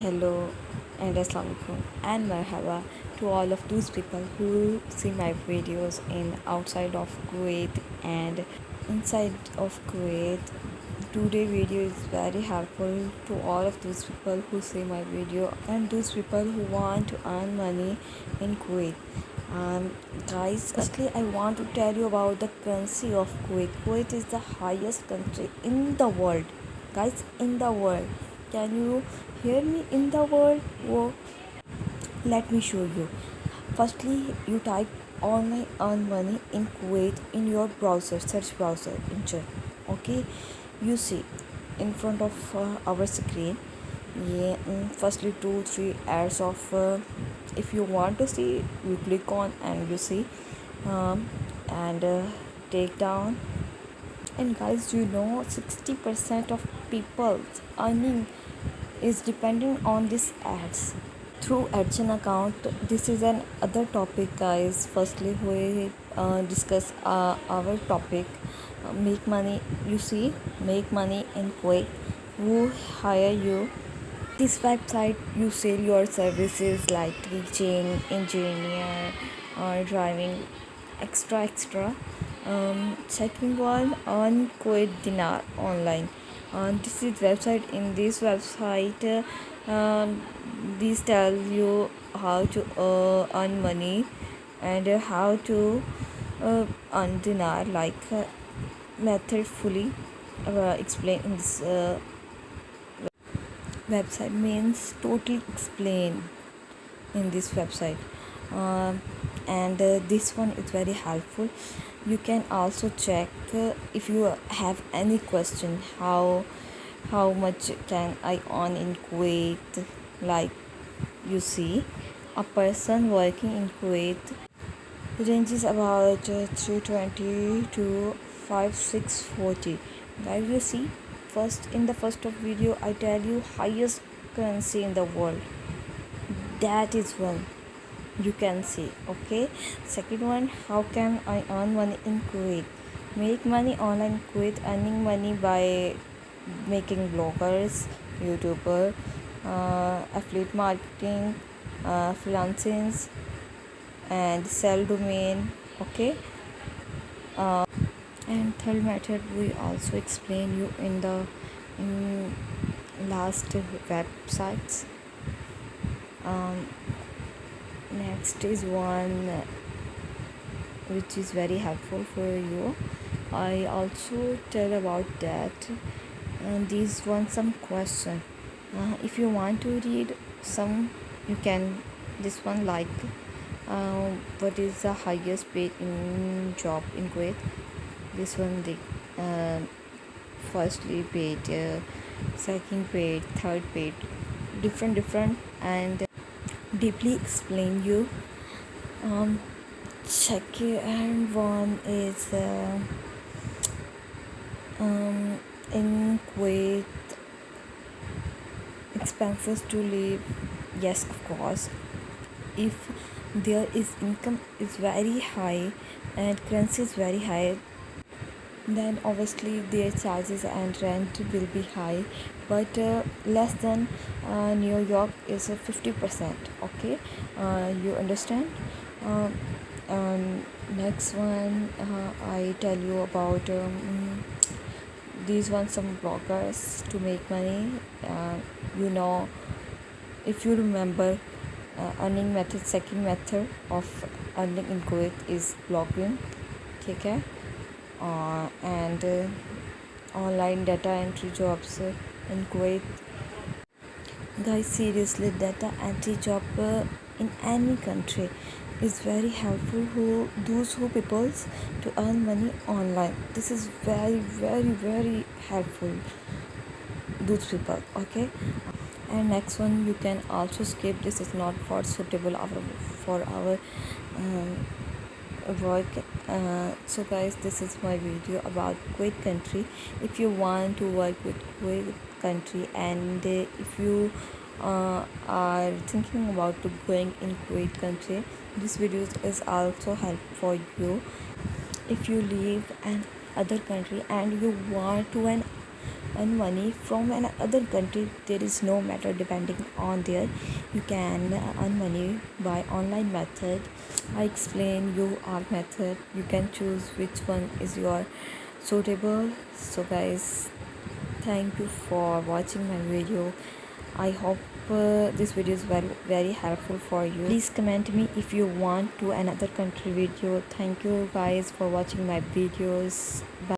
Hello and Assalamualaikum and Marhaba to all of those people who see my videos in outside of Kuwait and inside of Kuwait. Today video is very helpful to all of those people who see my video and those people who want to earn money in Kuwait. Guys, firstly I want to tell you about the currency of Kuwait. Kuwait is the highest country in the world. Guys, in the world. Can you hear me in the world? Whoa. Let me show you. Firstly, you type online earn money in Kuwait in your browser, search browser, enter. Okay, you see in front of our screen. Yeah, firstly, 2 3 ads of. If you want to see, you click on and you see, and take down. And guys, 60% of people's earning is depending on these ads through AdSense account. This is an other topic, guys. Firstly, we discuss our topic, make money. You see, make money in Kuwait. Who hire you? This website you sell your services like teaching, engineer, or driving, extra. Second one, on Kuwait dinar online. This is website. In this website, these tell you how to earn money and how to earn dinar, like method fully explain in this website, means totally explain in this website. And this one is very helpful. You can also check if you have any question, how much can I earn in Kuwait. Like, you see, a person working in Kuwait ranges about 320 to 5640. Guys, you see, first in the first of video I tell you highest currency in the world. That is one you can see. Okay, second one, how can I earn money in Kuwait? Make money online in Kuwait. Earning money by making bloggers, YouTuber, affiliate marketing, freelancing, and sell domain. Okay, and third method we also explain you in the in last websites. um, Next is one which is very helpful for you. I also tell about that. And these one some question. If you want to read some, you can. This one, like, what is the highest paid in job in Kuwait? This one, the uh, firstly paid, second paid, third paid, different, and deeply explain you. um Check it. And one is in Kuwait, expenses to live. Yes, of course, if there is income is very high and currency is very high, then obviously their charges and rent will be high. But less than New York is 50%. Okay, you understand. uh, Next one, I tell you about these ones some bloggers to make money. You know, if you remember, earning method, second method of earning in Kuwait is blogging. Okay, and online data entry jobs in Kuwait. Guys, seriously, data entry job in any country is very helpful. Who those who peoples to earn money online. This is very helpful. Those people. Okay. And next one, you can also skip. This is not for suitable for our work. So guys, this is my video about Kuwait country. If you want to work with Kuwait country, and if you are thinking about to going in Kuwait country, this video is also help for you. If you live in other country and you want to earn money from another country. There is no matter depending on there. You can earn money by online method. I explain you our method. You can choose which one is your suitable. So guys, thank you for watching my video. I hope this video is very helpful for you. Please comment me if you want to another country video. Thank you guys for watching my videos. Bye.